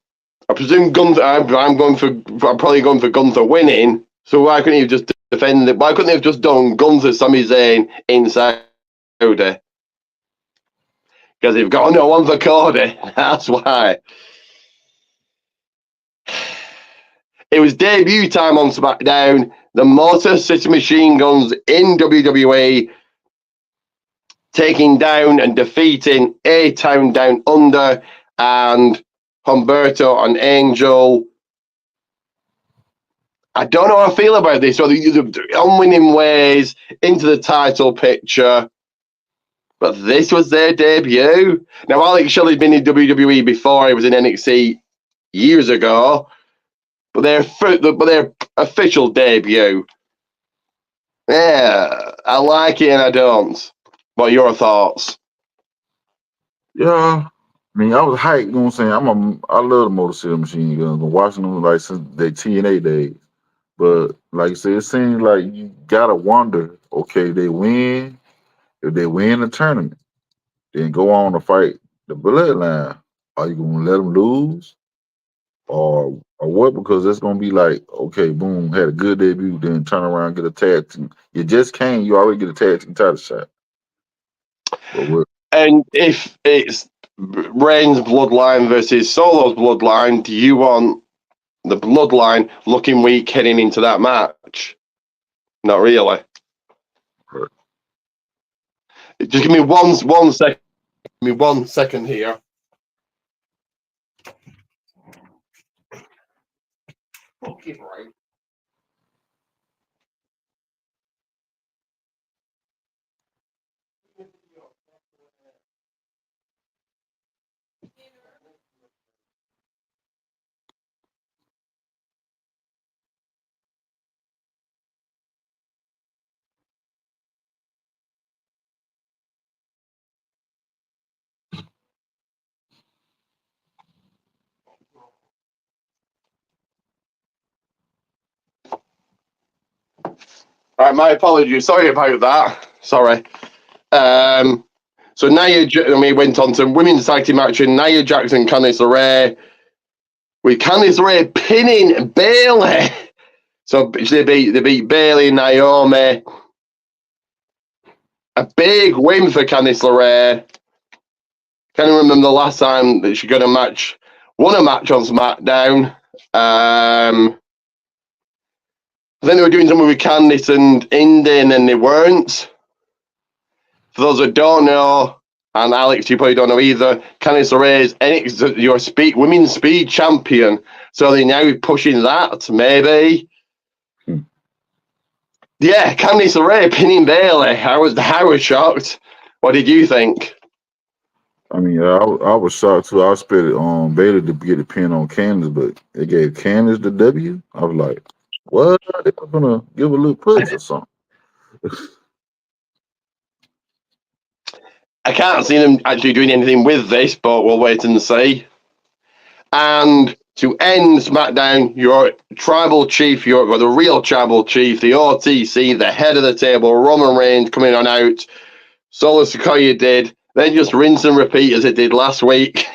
I presume Gunther. I'm probably going for Gunther winning. So why couldn't he have just defended? Why couldn't they have just done Gunther, Sami Zayn inside Cody? Because they've got no one for Cody. That's why. It was debut time on SmackDown. The Motor City Machine Guns in WWE taking down and defeating A-Town Down Under and Humberto and Angel. I don't know how I feel about this. So the on-winning ways into the title picture, but this was their debut. Now, Alex Shelley's been in WWE before. He was in NXT years ago, but their official debut. Yeah, I like it and I don't. What are your thoughts? Yeah. I mean, I was hyped, you know what I'm saying? I love the Motor City Machine Guns. Been watching them like since their TNA days. But like I said, it seems like you gotta wonder, okay, they win, if they win the tournament, then go on to fight the bloodline. Are you gonna let them lose? Or what? Because it's gonna be like, okay, boom, had a good debut, then turn around, get a tag team. You just can't, you already get a tag team title shot. But what? And if it's Reigns' bloodline versus Solo's bloodline, do you want the bloodline looking weak heading into that match? Not really. Right. Just give me one second. Give me 1 second here. Fucking right. All right, my apologies. Sorry about that. Sorry. So we went on to women's tag team match in Nia Jax and Candice LeRae, with Candice LeRae pinning Bayley. So they beat Bayley and Naomi. A big win for Candice LeRae. Can't remember the last time that she won a match on SmackDown. I think they were doing something with Candice and Indy, and then they weren't. For those that don't know, and Alex, you probably don't know either, Candice LeRae is your women's speed champion. So they're now pushing that, maybe. Yeah, Candice LeRae pinning Bayley. I was shocked. What did you think? I mean, I was shocked too. I expected Bayley to get a pin on Candice, but they gave Candice the W. I was like, what? They were gonna give a little push or something. I can't see them actually doing anything with this, but we'll wait and see. And to end SmackDown, your tribal chief, the real tribal chief, the OTC, the head of the table, Roman Reigns coming on out. Solo Sikoa did. Then just rinse and repeat as it did last week.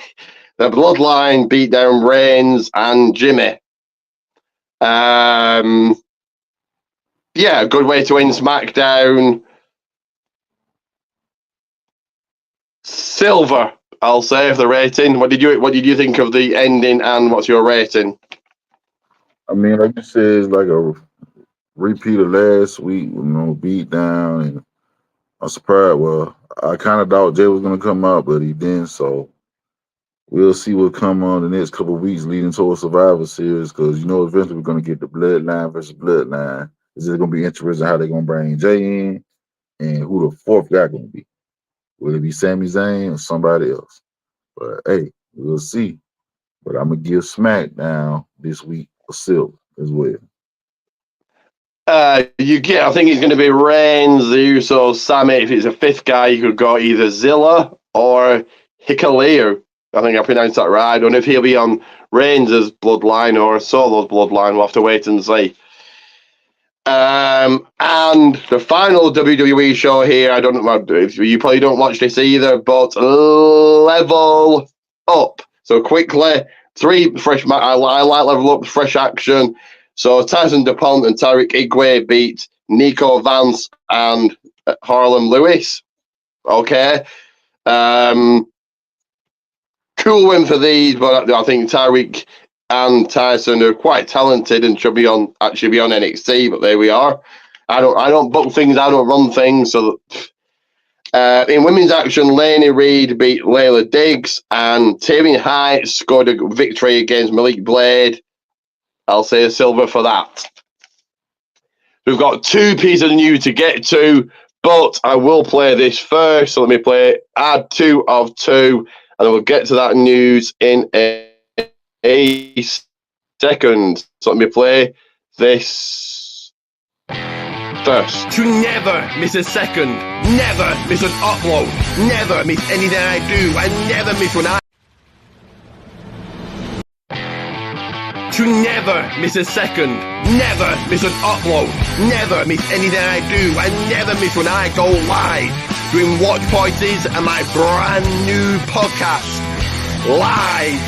The Bloodline beat down Reigns and Jimmy. Yeah, good way to end SmackDown. Silver, I'll say, of the rating. What did you think of the ending, and what's your rating? I mean, like you said, it's like a repeat of last week, beat down, and I'm surprised. Well, I kind of thought Jay was gonna come out, but he didn't. So we'll see what come on the next couple of weeks leading to a Survivor Series, because eventually we're gonna get the Bloodline versus Bloodline. It's just gonna be interesting how they're gonna bring Jay in, and who the fourth guy gonna be. Will it be Sami Zayn or somebody else? But hey, we'll see. But I'm gonna give SmackDown this week a silver as well. I think it's going to be Reigns, the Usos, Sammy. If it's a fifth guy, you could go either Zilla or Hikuleo. I think I pronounced that right. I don't know if he'll be on Reigns' bloodline or Solo's bloodline. We'll have to wait and see. And the final WWE show here, I don't know if you probably don't watch this either, but Level Up. So quickly, 3 fresh. I like Level Up, fresh action. So Tyson DuPont and Tariq Igwe beat Nico Vance and Harlem Lewis. Okay. Cool win for these, but I think Tariq and Tyson are quite talented and should be on NXT, but there we are. I don't book things, I don't run things. So in women's action, Lainey Reed beat Layla Diggs, and Taven Heights scored a victory against Malik Blade. I'll say a silver for that. We've got two pieces of news to get to, but I will play this first. So let me play add 2 of 2, and we'll get to that news in a second. So let me play this first. To never miss a second, never miss an upload, never miss anything I do, and never miss when I... To never miss a second, never miss an upload, never miss anything I do, and never miss when I go live doing watch parties and my brand new podcast. Live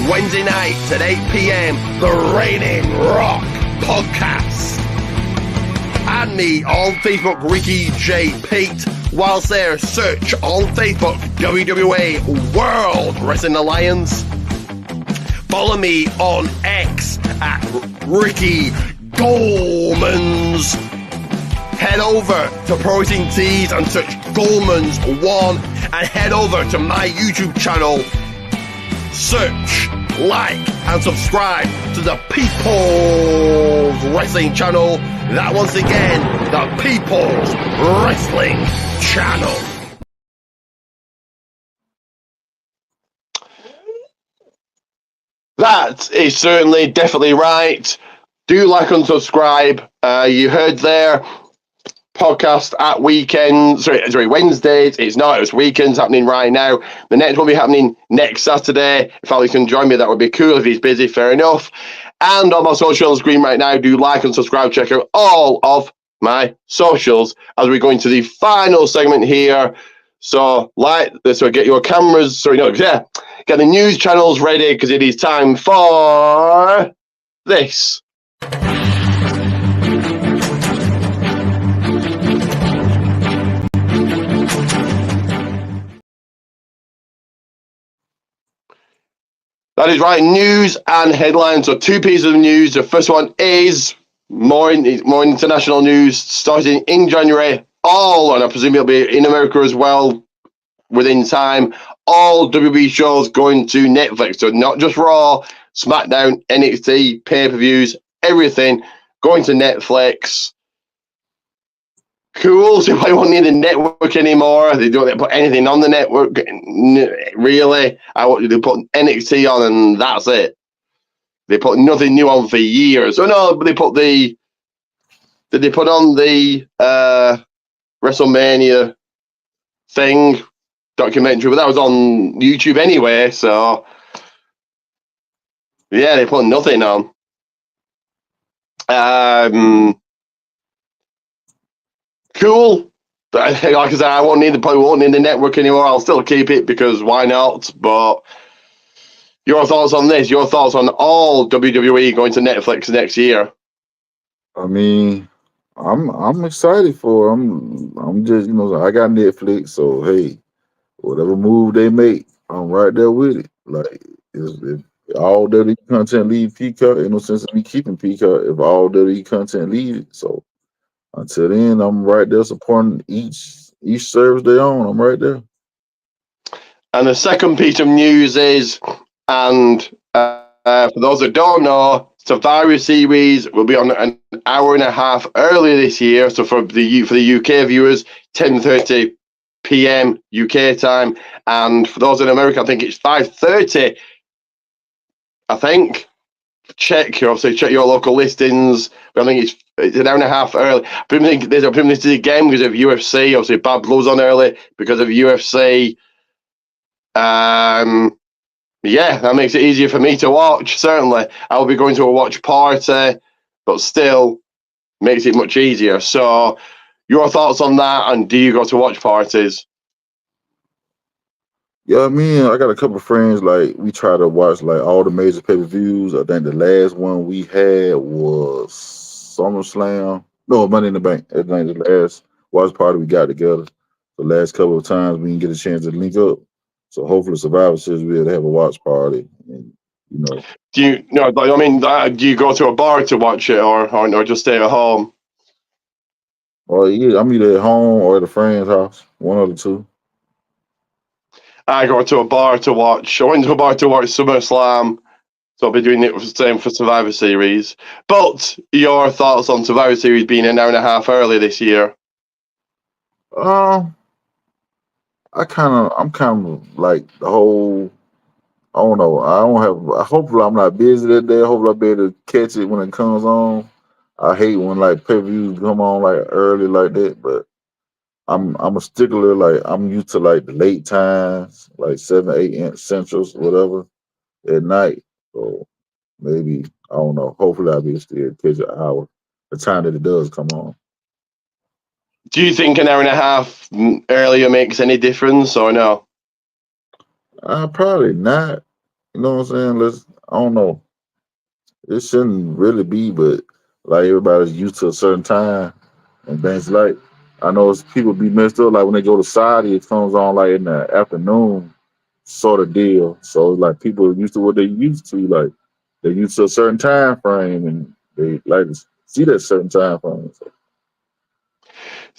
Wednesday nights at 8 p.m. The Raining Rock Podcast. Add me on Facebook, Ricky J. Pate. Whilst there, search on Facebook, WWA World Wrestling Alliance. Follow me on X at Ricky Goldmans. Head over to Pro Wrestling Tees and search Goldmans1, and head over to my YouTube channel. Search, like, and subscribe to the People's Wrestling Channel. That once again, the People's Wrestling Channel. That is certainly definitely right. Do like and subscribe. You heard there, podcast at weekends. Sorry, Wednesdays. It's not. It's weekends happening right now. The next will be happening next Saturday. If Ali can join me, that would be cool. If he's busy, fair enough. And on my social screen right now, do like and subscribe. Check out all of my socials as we go into the final segment here. So, get your cameras. Get the news channels ready because it is time for this. That is right, news and headlines. So 2 pieces of news. The first one is more international news starting in January. And I presume it'll be in America as well within time. All WWE shows going to Netflix. So not just Raw, SmackDown, NXT, pay-per-views, everything going to Netflix. Cool. So I won't need the network anymore. They don't put anything on the network. Really, they put NXT on and that's it. They put nothing new on for years. Oh no, but they put did they put on the WrestleMania thing documentary? But that was on YouTube anyway. So yeah, they put nothing on. Cool. Like I said, I probably won't need the network anymore. I'll still keep it because why not? But your thoughts on this? Your thoughts on all WWE going to Netflix next year? I mean, I'm excited for. I'm just I got Netflix, so hey, whatever move they make, I'm right there with it. Like if all WWE content leave Peacock, ain't no sense in me keeping Peacock if all WWE content leave it. So until then, I'm right there supporting each service they own. I'm right there. And the second piece of news is, and for those that don't know, Survivor Series will be on an hour and a half earlier this year. So for the UK viewers, 10:30 p.m. UK time, and for those in America, I think it's 5:30. I think. Check your local listings. But I think it's an hour and a half early. I think there's a game because of UFC. Obviously, Bad Blues on early because of UFC. Yeah, that makes it easier for me to watch. Certainly, I'll be going to a watch party, but still makes it much easier. So, your thoughts on that? And do you go to watch parties? Yeah, I got a couple of friends, like, we try to watch, like, all the major pay-per-views. I think the last one we had was SummerSlam. No, Money in the Bank. I think the last watch party we got together. The last couple of times we didn't get a chance to link up. So hopefully Survivor Series we'll have a watch party. And, Do you do you go to a bar to watch it or just stay at home? Oh, yeah, I'm either at home or at a friend's house. One of the two. I go to a bar to watch. I went to a bar to watch SummerSlam So I'll be doing it the same for Survivor Series. But your thoughts on Survivor Series being an hour and a half early this year? Um, I'm kind of like the whole. I don't know. I don't have. Hopefully, I'm not busy that day. Hopefully, I'll be able to catch it when it comes on. I hate when like pay-per-views come on like early like that, but I'm a stickler. Like I'm used to like the late times, like 7, 8 centrals, whatever, at night. So maybe I don't know. Hopefully, I'll be able to still catch an hour, the time that it does come on. Do you think an hour and a half earlier makes any difference or no? Probably not. You know what I'm saying? I don't know. It shouldn't really be, but like everybody's used to a certain time and things like. I know it's people be messed up like when they go to Saudi, it comes on like in the afternoon sort of deal. So like people are used to what they used to, like they're used to a certain time frame and they like to see that certain time frame. So,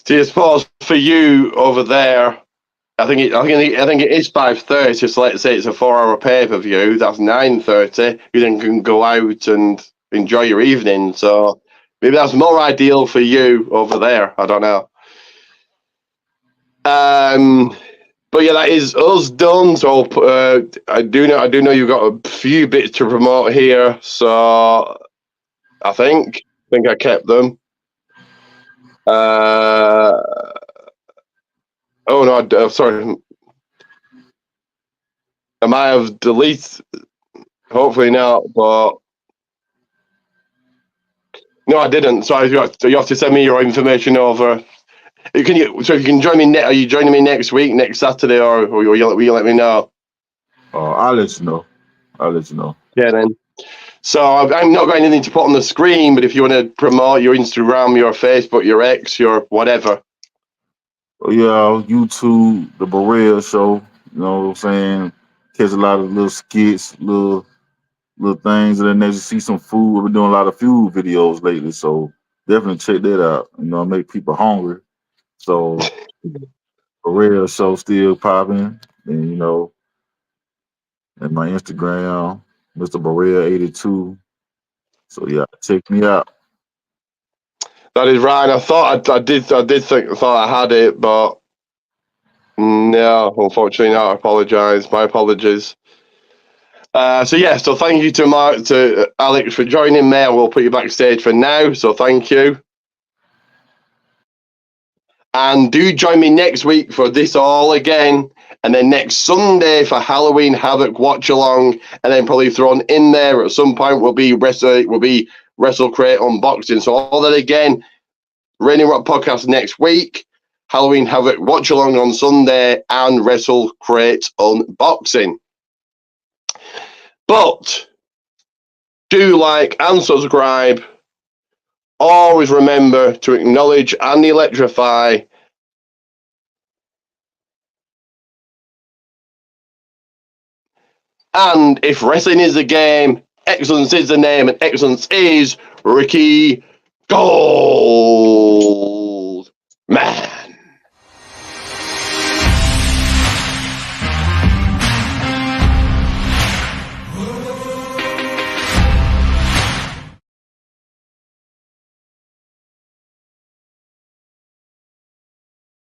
See, I suppose for you over there, I think it is 5:30. So let's say it's a 4-hour pay-per-view. That's 9:30. You then can go out and enjoy your evening. So maybe that's more ideal for you over there. I don't know. But yeah, that is us done. So I do know you've got a few bits to promote here. So I think I kept them. Oh no, sorry. I might have deleted. Hopefully not, but no, I didn't. So you have to send me your information over. Can you? So you can join me. Are you joining me next week, next Saturday, or will you let me know? I'll let you know. I'll let you know. Yeah, then. So I'm not got anything to put on the screen, but if you want to promote your Instagram, your Facebook, your X, your whatever. Yeah, YouTube, the Berea Show. You know what I'm saying? Catch a lot of little skits, little things, and then they just see some food. We've been doing a lot of food videos lately, so definitely check that out. You know, make people hungry. So Berea Show still popping, and and my Instagram, Mr. Berea82. So yeah, check me out. That is right. I thought I thought I had it, but no, unfortunately not. I apologise. My apologies. So thank you to Alex for joining me. I will put you backstage for now. So thank you, and do join me next week for this all again, and then next Sunday for Halloween Havoc watch along, and then probably thrown in there at some point will be Wrestle Crate unboxing. So all that again, Raining Rock podcast next week, Halloween Havoc watch along on Sunday, and Wrestle Crate unboxing. But do like and subscribe. Always remember to acknowledge and electrify. And if wrestling is a game, excellence is the name, and excellence is Ricky Gold Man.